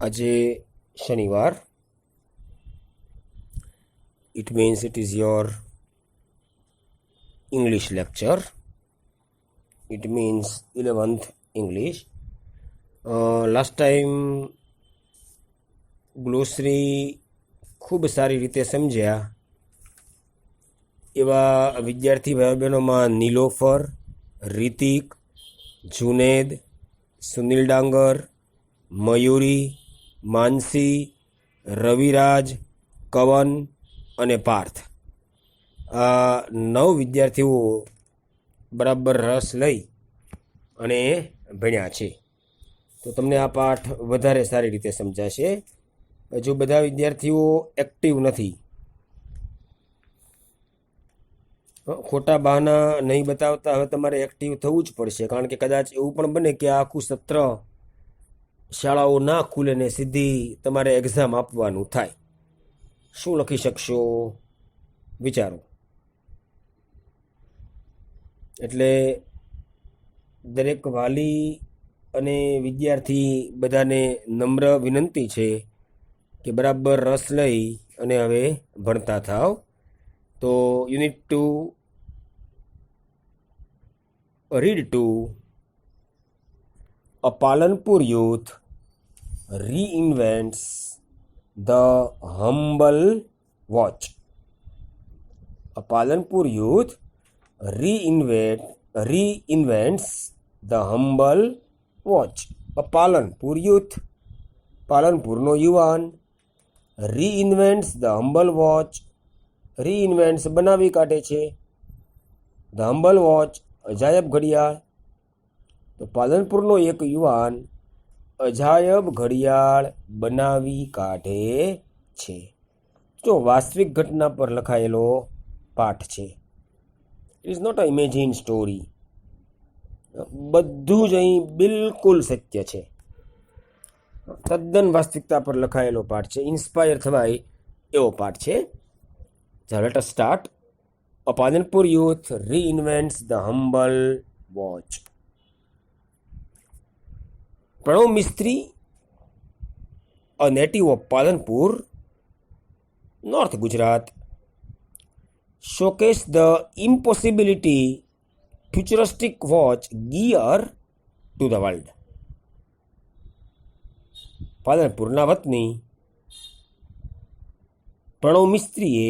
આજે શનિવાર. It means it is your English lecture. It means 11th English. Last time ગ્લોસરી ખૂબ સારી રીતે સમજ્યા એવા વિદ્યાર્થી ભાઈ બહેનોમાં નીલોફર, રિતિક, જુનેદ, સુનિલ ડાંગર, મયુરી, માનસી, રવિરાજ, કવન અને પાર્થ, આ 9 વિદ્યાર્થીઓ બરાબર રસ લઈ અને ભણ્યા છે. તો તમને આ પાઠ વધારે સારી રીતે સમજાશે. જો બધા વિદ્યાર્થીઓ એક્ટિવ નથી, ખોટા બહાના નહીં બતાવતા, હવે તમારે એક્ટિવ થવું જ પડશે. કારણ કે કદાચ એવું પણ બને કે આ આખું સત્ર શાળાઓ ના ખુલે ને સીધી તમારે એક્ઝામ આપવાનું થાય. શું લખી શકશો વિચારો. એટલે દરેક વાલી અને વિદ્યાર્થી બધાને નમ્ર વિનંતી છે કે બરાબર રસ લઈ અને હવે ભણતા થાવ. તો you need to read to a Palanpur youth reinvents the humble watch. A Palanpur youth reinvents the humble watch. A Palanpur youth, પાલનપુરનો યુવાન, reinvents the humble watch. reinvents બનાવી કાઢે છે. the humble watch અજાયબ ઘડિયાળ. તો પાલનપુરનો એક યુવાન અજાયબ ઘડિયાળ બનાવી કાઢે છે. જો વાસ્તવિક ઘટના પર લખાયેલો પાઠ છે. It is not a imagine story. બધું જ અહીં બિલકુલ સત્ય છે. તદ્દન વાસ્તવિકતા પર લખાયેલો પાઠ છે. ઇન્સ્પાયર થવાય એવો પાઠ છે. Let us start. A Palanpur youth reinvents the humble watch. Pranav Mistry, a native of Palanpur, North Gujarat, showcased the impossibility futuristic watch gear to the world. પાલનપુરના વતની પ્રણવ મિસ્ત્રીએ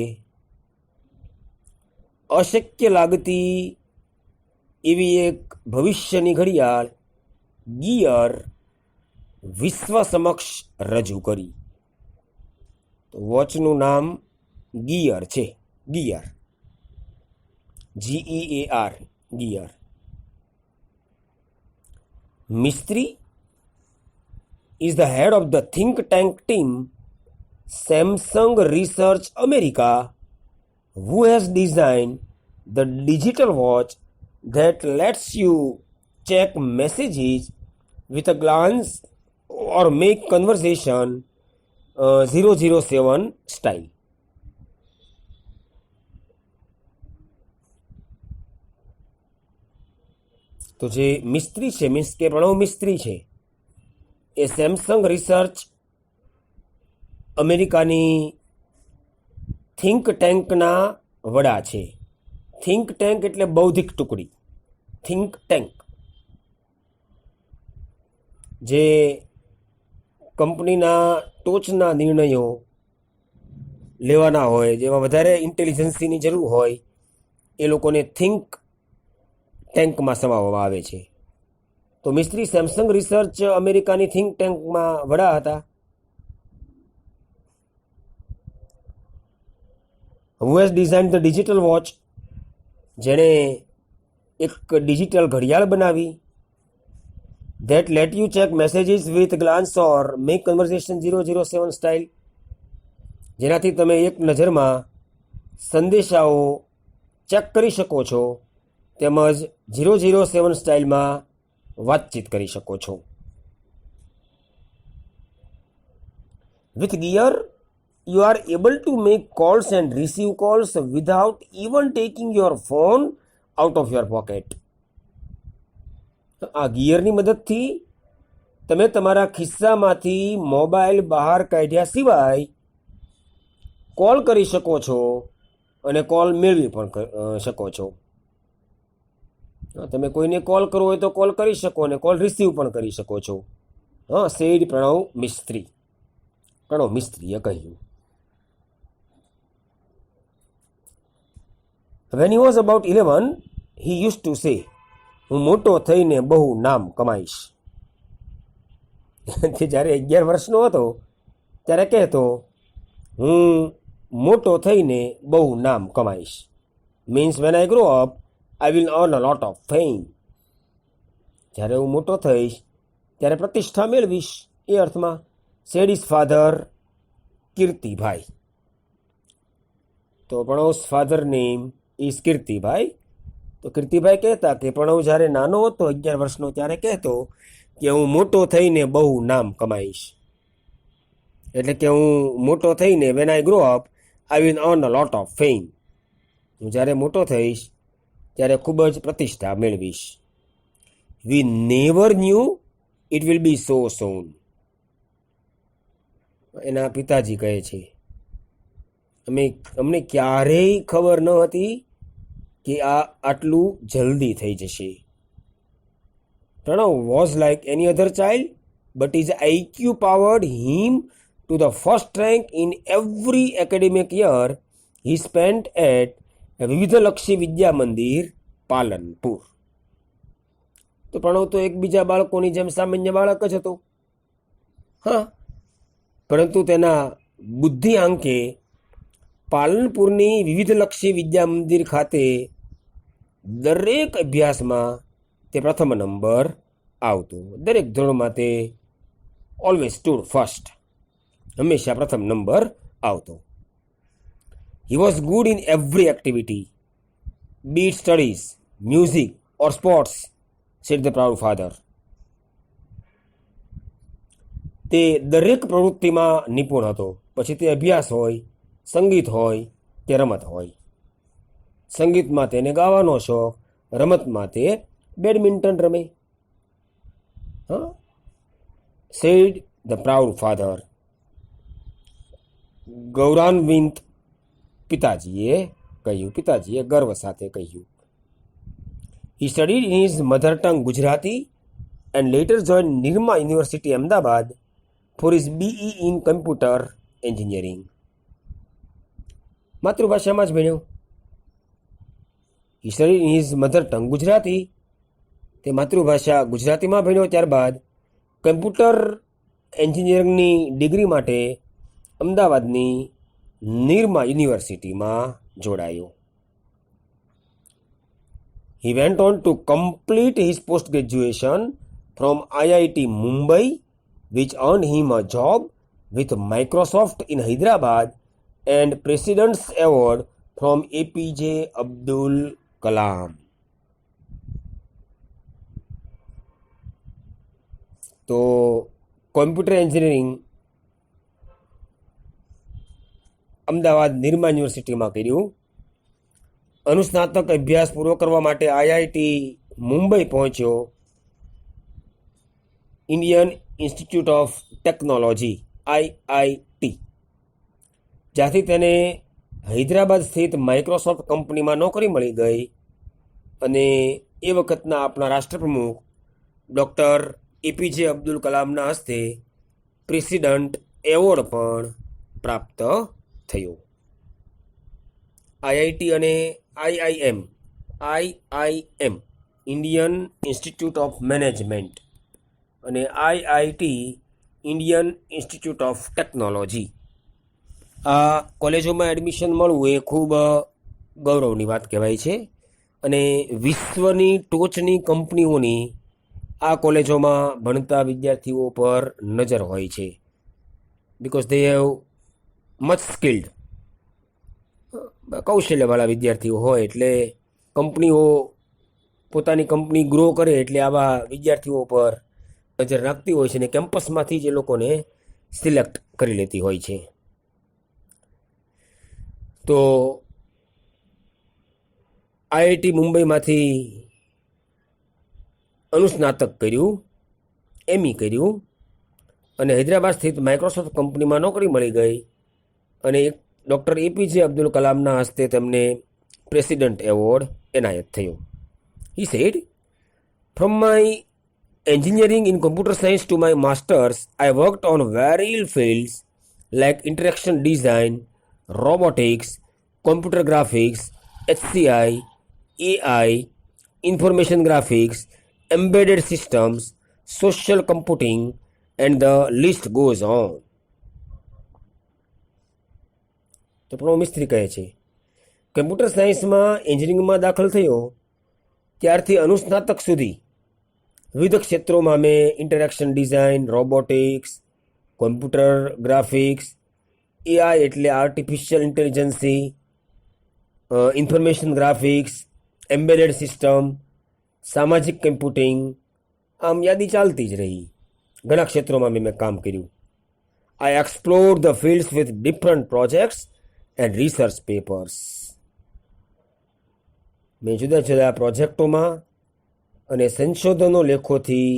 અશક્ય લાગતી એવી એક ભવિષ્યની ઘડિયાળ ગિયર વિશ્વ સમક્ષ રજૂ કરી. તો વોચનું નામ ગિયર છે. Gear, GEAR, gear. Mistry is the head of the think tank team Samsung Research America, who has designed the digital watch that lets you check messages with a glance or make conversation 007 style. તો જે મિસ્ત્રી છે, means કે પ્રણવ મિસ્ત્રી છે, એ Samsung research અમેરિકાની think ટેન્કના વડા છે. Think tank એટલે બૌદ્ધિક ટુકડી. થિંક ટેન્ક જે કંપનીના ટોચના નિર્ણયો લેવાના હોય, જેમાં વધારે ઇન્ટેલિજન્સીની જરૂર હોય, એ લોકોને થિંક ટેન્કમાં સમાવવામાં આવે છે. તો મિસ્ત્રી સેમસંગ રિસર્ચ અમેરિકાની થિંક ટેન્કમાં વડા હતા. Who has design the digital watch, જેણે એક ડિજિટલ ઘડિયાળ બનાવી. That let you check messages with glance or make conversation 007 style, જેનાથી તમે એક નજરમાં સંદેશાઓ ચેક કરી શકો છો તેમજ 007 સ્ટાઇલમાં વાતચીત કરી શકો છો. With gear you are able to make calls and receive calls without even taking your phone out of your pocket. આ ગિયરની મદદથી તમે તમારા ખિસ્સામાંથી મોબાઈલ બહાર કાઢ્યા સિવાય કોલ કરી શકો છો અને કોલ મેળવી પણ શકો છો. તમે કોઈને કોલ કરવો હોય તો કોલ કરી શકો અને કોલ રિસીવ પણ કરી શકો છો. સેડ પ્રણવ મિસ્ત્રીએ કહ્યું. When he was about 11, he used to say, હું મોટો થઈને બહુ નામ કમાઈશ. તે જ્યારે 11 વર્ષનો હતો ત્યારે કહેતો, હું મોટો થઈને બહુ નામ કમાઈશ. Means when I grow up I will earn a lot of fame. જ્યારે હું મોટો થઈશ ત્યારે પ્રતિષ્ઠા મેળવીશ, એ અર્થમાં. Said his father Kirtibhai. તો Pranav's father name is Kirtibhai. તો કીર્તિભાઈ કહેતા કે પ્રણવ જ્યારે નાનો હતો 11 વર્ષનો ત્યારે કહેતો કે હું મોટો થઈને બહુ નામ કમાઈશ. એટલે કે હું મોટો થઈને when I grow up I will earn a lot of fame. હું જ્યારે મોટો થઈશ ત્યારે ખૂબ જ પ્રતિષ્ઠા મેળવીશ. We never knew it will be so soon. એના પિતાજી કહે છે, અમને ક્યારેય ખબર ન હતી કે આ આટલું જલ્દી થઈ જશે. Pranav was like any other child, but his IQ powered him to the first rank in every academic year he spent at Vividhlakshi Vidya Mandir, Palanpur. તો પ્રણવ તો એકબીજા બાળકોની જેમ સામાન્ય બાળક જ હતો. પરંતુ તેના બુદ્ધિ આંકે પાલનપુરની વિવિધલક્ષી વિદ્યા મંદિર ખાતે દરેક અભ્યાસમાં તે પ્રથમ નંબર આવતો. દરેક ધોરણમાં તે ઓલવેઝ સ્ટુડ ફર્સ્ટ. હંમેશા પ્રથમ નંબર આવતો. He was good in every activity, be it studies, music or sports, said the proud father. તે દરેક પ્રવૃત્તિમાં નિપુણ હતો. પછી તે અભ્યાસ હોય, સંગીત હોય કે રમત હોય. સંગીતમાં તેને ગાવાનો શોખ, રમતમાં તે બેડમિન્ટન રમે. Said the proud father. ગૌરવાન્વિત પિતાજીએ ગર્વ સાથે કહ્યું. He studied in his mother tongue Gujarati and later join Nirma university Ahmedabad for his BE in computer engineering. માતૃભાષામાં જ ભણ્યો. He studied in his mother tongue Gujarati, તે માતૃભાષા ગુજરાતીમાં ભણ્યો. ત્યારબાદ કમ્પ્યુટર એન્જિનિયરિંગની ડિગ્રી માટે અમદાવાદની નિરમા યુનિવર્સિટીમાં જોડાયો. He went on to complete his post-graduation from IIT Mumbai, which earned him a job with Microsoft in Hyderabad and President's Award from APJ Abdul Kalam. તો કોમ્પ્યુટર એન્જિનિયરિંગ અમદાવાદ નિરમા યુનિવર્સિટીમાં કર્યું. અનુસ્નાતક અભ્યાસ પૂરો કરવા માટે IIT મુંબઈ પહોંચ્યો. Indian institute of technology IIT, જ્યાંથી તેને હૈદરાબાદ સ્થિત માઇક્રોસોફ્ટ કંપનીમાં નોકરી મળી ગઈ અને એ વખતના આપણા રાષ્ટ્રપ્રમુખ ડૉક્ટર APJ અબ્દુલ કલામના હસ્તે પ્રેસિડન્ટ એવોર્ડ પણ પ્રાપ્ત થયો. IIT અને IIM Indian institute of management અને IIT Indian institute of technology, આ કોલેજોમાં એડમિશન મળવું એ ખૂબ ગૌરવની વાત કહેવાય છે. અને વિશ્વની ટોચની કંપનીઓની આ કોલેજોમાં ભણતા વિદ્યાર્થીઓ પર નજર હોય છે. Because they have much skilled, કૌશલ્યવાળા વિદ્યાર્થીઓ હોય એટલે કંપનીઓ પોતાની કંપની ગ્રો કરે એટલે આવા વિદ્યાર્થીઓ પર નજર રાખતી હોય છે અને કેમ્પસમાંથી જ એ લોકોને સિલેક્ટ કરી લેતી હોય છે. તો IIT મુંબઈમાંથી અનુસ્નાતક કર્યું ME કર્યું અને હૈદરાબાદ સ્થિત માઇક્રોસોફ્ટ કંપનીમાં નોકરી મળી ગઈ અને એક ડૉક્ટર APJ અબ્દુલ કલામના હસ્તે તેમને પ્રેસિડન્ટ એવોર્ડ એનાયત થયો. He said, "From my engineering in computer science to my masters, I worked on varied fields like interaction design, robotics, computer graphics, HCI, AI, information graphics, embedded systems, social computing, and the list goes on." તો પ્રણવ મિસ્ત્રી કહે છે, computer સાયન્સમાં એન્જિનિયરિંગમાં દાખલ થયો ત્યારથી અનુસ્નાતક સુધી વિવિધ ક્ષેત્રોમાં મેં interaction design, robotics, computer graphics, AI એટલે artificial intelligence, information graphics, embedded system, સામાજિક કમ્પ્યુટિંગ, આમ યાદી ચાલતી જ રહી. ઘણા ક્ષેત્રોમાં મેં કામ કર્યું. I explore the fields with different projects and research papers. મેં જુદા જુદા પ્રોજેક્ટોમાં અને સંશોધનો લેખોથી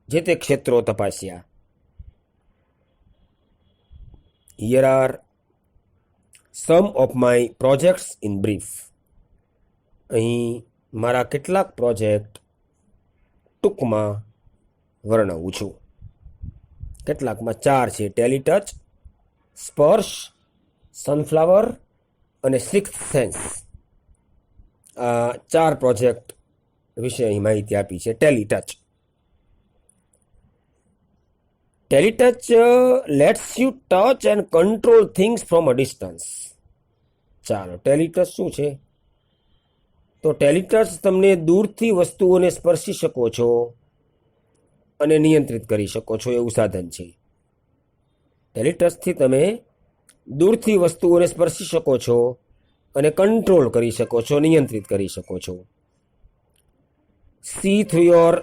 જે તે ક્ષેત્રો તપાસ્યા. Here are some of my projects in brief. અહીં મારા કેટલાક પ્રોજેક્ટ ટૂંકમાં વર્ણવું છું. કેટલાકમાં 4 છે: ટેલીટચ, સ્પર્શ, સનફ્લાવર અને સિક્સ્થ સેન્સ. આ 4 પ્રોજેક્ટ વિશે અહીં માહિતી આપી છે. Teletouch lets you touch and control things from a distance. ચાલો, ટેલીટચ શું છે? તો ટેલીટચ તમને દૂરથી વસ્તુઓને સ્પર્શી શકો છો અને નિયંત્રિત કરી શકો છો એવું સાધન છે. ટેલીટચથી તમે દૂરથી વસ્તુઓને સ્પર્શી શકો છો અને કંટ્રોલ કરી શકો છો, નિયંત્રિત કરી શકો છો. See through your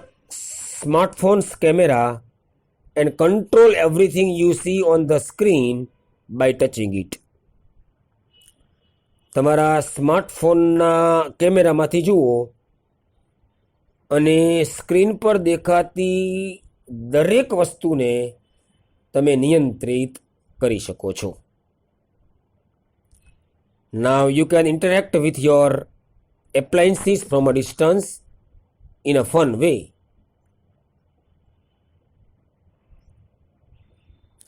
smartphones camera and control everything you see on the screen by touching it. તમારા સ્માર્ટફોનના કેમેરામાંથી જુઓ અને સ્ક્રીન પર દેખાતી દરેક વસ્તુને તમે નિયંત્રિત કરી શકો છો. Now you can interact with your appliances from a distance in a fun way.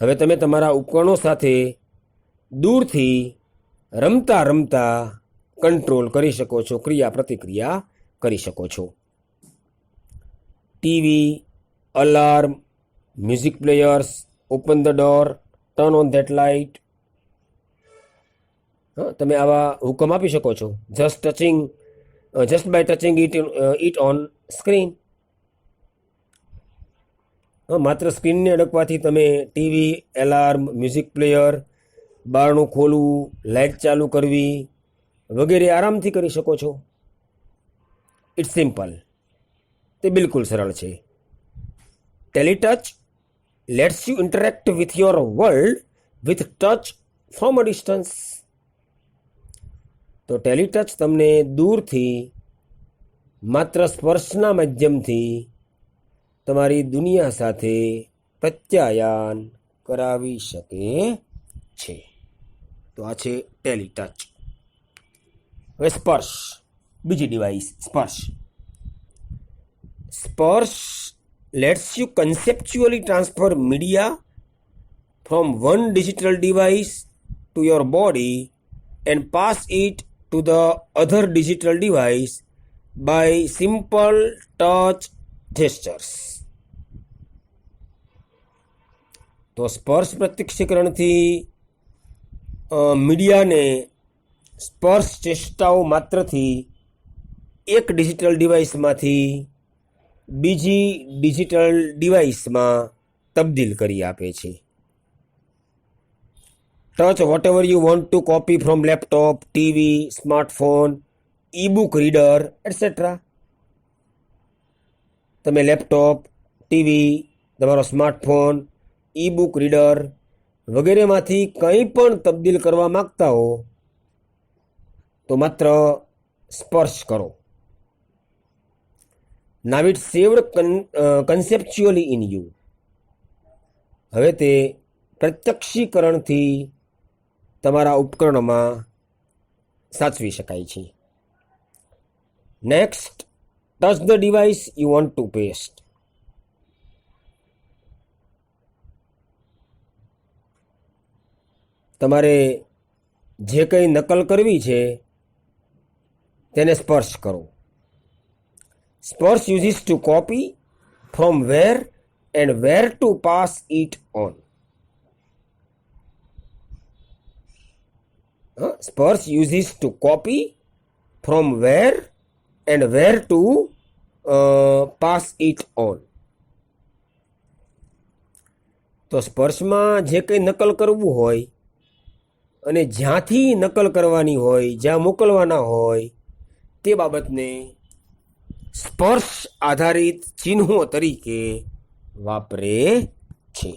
હવે તમે તમારા ઉપકરણો સાથે દૂરથી રમતા રમતા કંટ્રોલ કરી શકો છો, ક્રિયા પ્રતિક્રિયા કરી શકો છો. TV, alarm, music players, open the door, turn on that light. તમે આવા હુકમ આપી શકો છો. Just by touching it on screen. માત્ર સ્ક્રીનને અડકવાથી તમે ટીવી, એલાર્મ, મ્યુઝિક પ્લેયર, બારણું ખોલવું, લાઇટ ચાલુ કરવી વગેરે આરામથી કરી શકો છો. It's simple. તે બિલકુલ સરળ છે. Teletouch lets you interact with your world with touch from a distance. તો ટેલીટચ તમને દૂરથી માત્ર સ્પર્શના માધ્યમથી તમારી દુનિયા સાથે પ્રત્યાયન કરાવી શકે છે. તો આ છે ટેલીટચ. હવે સ્પર્શ, બીજી ડિવાઇસ સ્પર્શ. Sparsh lets you conceptually transfer media from one digital device to your body and pass it to the other digital device by simple touch gestures. તો સ્પર્શ પ્રત્યક્ષીકરણથી મીડિયાને સ્પર્શ ચેષ્ટાઓ માત્રથી એક ડિજિટલ ડિવાઇસમાંથી બીજી ડિજિટલ ડિવાઇસમાં તબદીલ કરી આપે છે. Touch whatever you want to copy from laptop, TV, smartphone, e-book reader, etc. તમે લેપટોપ, ટીવી, તમારો સ્માર્ટફોન, ઈ-બુક રીડર વગેરેમાંથી કંઈ પણ તબદીલ કરવા માંગતા હો તો માત્ર સ્પર્શ કરો. Now it saved conceptually in you. હવે તે પ્રત્યક્ષીકરણથી તમારા ઉપકરણોમાં સાચવી શકાય છે. Next, touch the device you want to paste. તમારે જે કંઈ નકલ કરવી છે તેને સ્પર્શ કરો. Sparsh uses to copy from where and where to pass it on. Sparsh uses to copy from where and where to pass it on. તો સ્પર્શમાં જે કંઈ નકલ કરવું હોય અને જ્યાંથી નકલ કરવાની હોય, જ્યાં મોકલવાના હોય તે બાબતને સ્પર્શ આધારિત ચિહ્નો તરીકે વાપરે છે.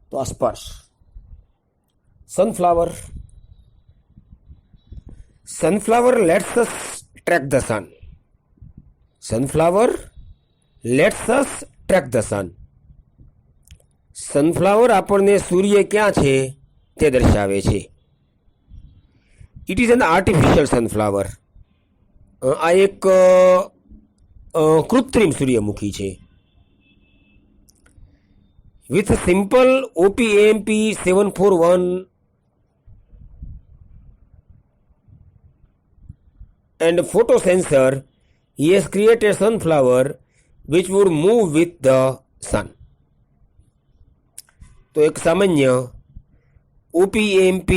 તો આ સ્પર્શ. Sunflower. Sunflower let's us track the sun. Sunflower let's us track the sun. Sunflower આપણને સૂર્ય ક્યાં છે તે દર્શાવે છે. It is an artificial sunflower. આ એક કૃત્રિમ સૂર્યમુખી છે. With simple OPAMP 741 and photo sensor, he has created sunflower which would move with the sun. તો એક સામાન્ય OPAMP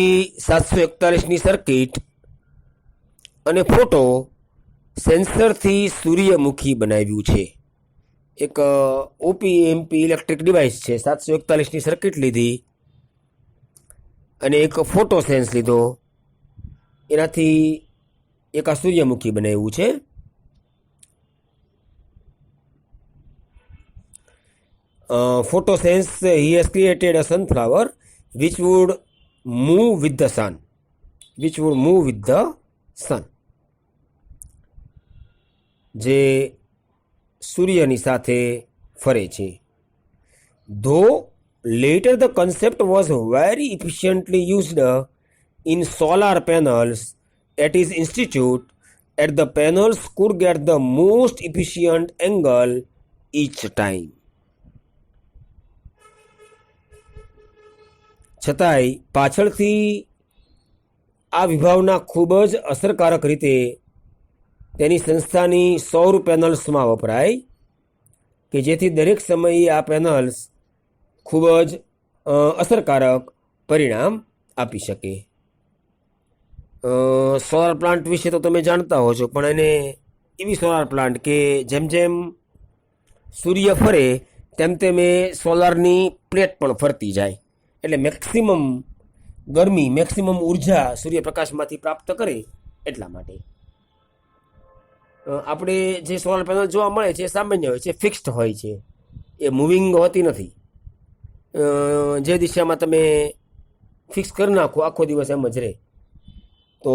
741ની સર્કિટ અને ફોટો સેન્સરથી સૂર્યમુખી બનાવ્યું છે. એક OPAMP ઇલેક્ટ્રિક ડિવાઇસ છે. 741ની સર્કિટ લીધી અને એક ફોટો સેન્સ લીધો, એનાથી એક આ સૂર્યમુખી બનાવ્યું છે. Photo sense, he has created a sunflower which would move with the sun. Which would move with the sun. જે સૂર્યની સાથે ફરે છે. Though later the concept was very efficiently used in solar panels at his institute, at the panels could get the most efficient angle each time. છતાંય પાછળથી આ વિભાવના ખૂબ જ અસરકારક રીતે તેની સંસ્થાની સૌર પેનલ્સમાં વપરાય કે જેથી દરેક સમયે આ પેનલ્સ ખૂબ જ અસરકારક પરિણામ આપી શકે. સોલાર પ્લાન્ટ વિશે તો તમે જાણતા હો છો, પણ એને એવી સોલાર પ્લાન્ટ કે જેમ જેમ સૂર્ય ફરે તેમ તેમ એ સોલારની પ્લેટ પણ ફરતી જાય, એટલે મેક્સિમમ ગરમી, મેક્સિમમ ઉર્જા સૂર્યપ્રકાશમાંથી પ્રાપ્ત કરે એટલા માટે. આપણે જે સોલાર પેનલ જોવા મળે છે એ સામાન્ય હોય છે, ફિક્સ્ડ હોય છે, એ મૂવિંગ હોતી નથી. જે દિશામાં તમે ફિક્સ કરી નાખો આખો દિવસ એમ જ રહે. તો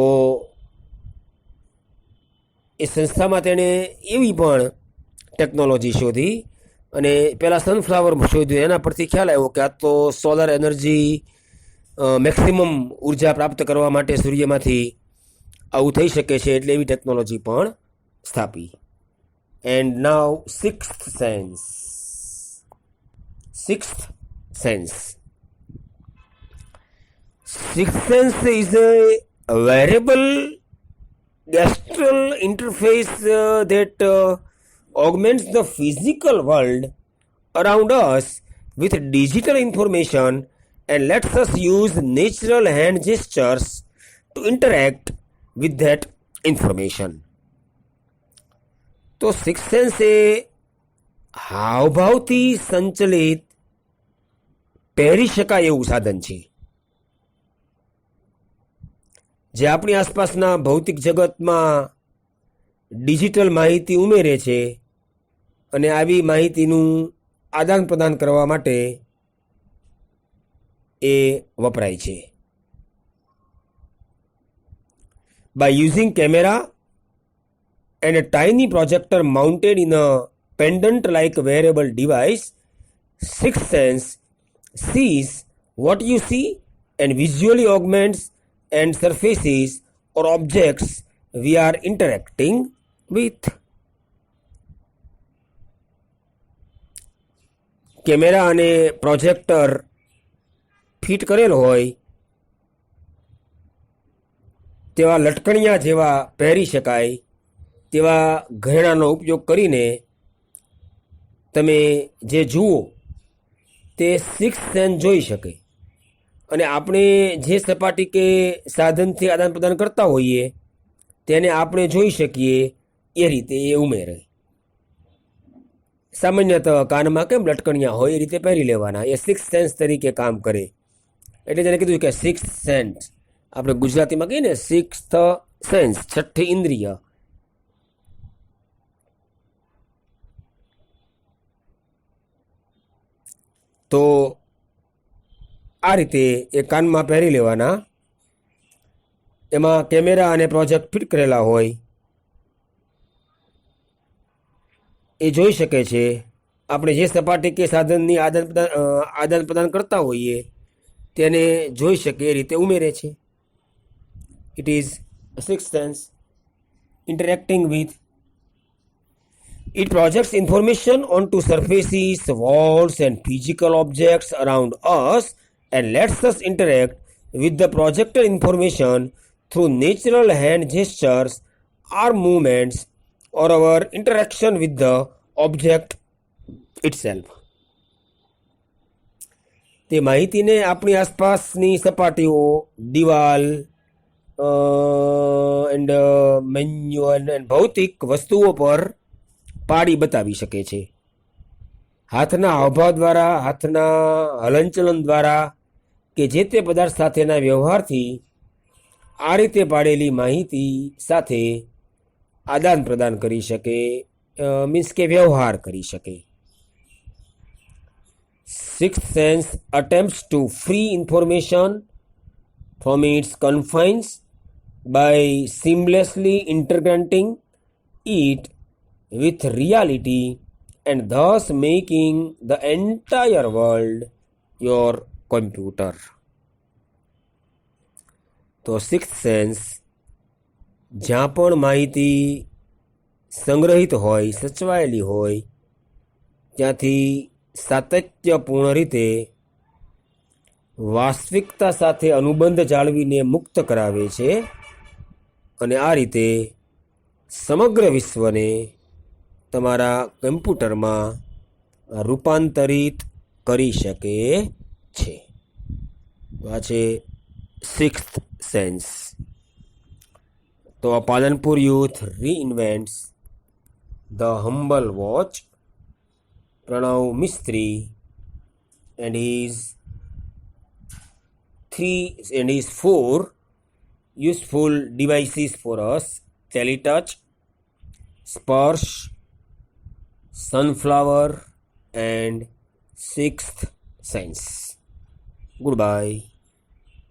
એ સંસ્થામાં તેણે એવી પણ ટેકનોલોજી શોધી અને પહેલાં સનફ્લાવર શોધ્યું. એના પરથી ખ્યાલ આવ્યો કે આ તો સોલાર એનર્જી મેક્સિમમ ઉર્જા પ્રાપ્ત કરવા માટે સૂર્યમાંથી આવું થઈ શકે છે, એટલે એવી ટેકનોલોજી પણ સ્થાપી. And now sixth sense. Sixth sense is a variable gestral interface that augments the physical world around us with digital information and lets us use natural hand gestures to interact with that information. તો sixth sense એ હાવભાવથી સંચલિત પહેરી શકાય એવું સાધન છે જે આપણી આસપાસના ભૌતિક જગતમાં ડિજિટલ માહિતી ઉમેરે છે અને આવી માહિતીનું આદાન પ્રદાન કરવા માટે એ વપરાય છે. By using camera and a tiny projector mounted in a pendant-like wearable device, sixth sense sees what you see and visually augments and surfaces or objects we are interacting with. Camera અને projector fit કરેલ હોય તેવા લટકણિયા જેવા પહેરી શકાય તેવા ઘરેણાનો ઉપયોગ કરીને તમે જે જુઓ તે સિક્સ સેન્સ જોઈ શકે અને આપણે જે સપાટી કે સાધનથી આદાન પ્રદાન કરતા હોઈએ તેને આપણે જોઈ શકીએ એ રીતે એ ઉમેરે. સામાન્યતઃ કાનમાં કેમ લટકણિયા હોય એ રીતે પહેરી લેવાના, એ સિક્સ સેન્સ તરીકે કામ કરે. એટલે જેને કીધું કે સિક્સ સેન્સ, આપણે ગુજરાતીમાં કહીએ ને સિક્સ્થ સેન્સ, છઠ્ઠી ઇન્દ્રિય. તો આ રીતે એ કાનમાં પહેરી લેવાના. એમાં કેમેરા અને પ્રોજેક્ટ ફિટ કરેલા હોય એ જોઈ શકે છે આપણે જે સપાટી કે સાધનની આદાન પ્રદાન કરતા હોઈએ તેને જોઈ શકે એ રીતે ઉમેરે છે. It is six sense interacting with. It projects information onto surfaces, walls, and physical objects around us and lets us interact with the projected information through natural hand gestures, arm movements, or our interaction with the object itself. તે માહિતીને આપણી આસપાસની સપાટીઓ, દિવાલ and manual and ભૌતિક વસ્તુઓ પર પાડી બતાવી શકે છે. હાથના હાવભાવ દ્વારા, હાથના હલનચલન દ્વારા કે જે તે પદાર્થ સાથેના વ્યવહારથી આ રીતે પાડેલી માહિતી સાથે આદાન પ્રદાન કરી શકે, મીન્સ કે વ્યવહાર કરી શકે. Sixth sense attempts to free information from its confines by seamlessly integrating it with reality and thus making the entire world your computer. તો સિક્સ્થ સેન્સ જ્યાં પણ માહિતી સંગ્રહિત હોય, સચવાયેલી હોય, ત્યાંથી સાતત્યપૂર્ણ રીતે વાસ્તવિકતા સાથે અનુબંધ જાળવીને મુક્ત કરાવે છે અને આ રીતે સમગ્ર વિશ્વને તમારા કમ્પ્યુટરમાં રૂપાંતરિત કરી શકે છે. આ છે સિક્સ્થ સેન્સ. તો આ Palanpur youth reinvents the humble watch. Pranav Mistry and his 4 useful devices for us: Teletouch, Sparsh, Sunflower, and Sixth Sense. Goodbye.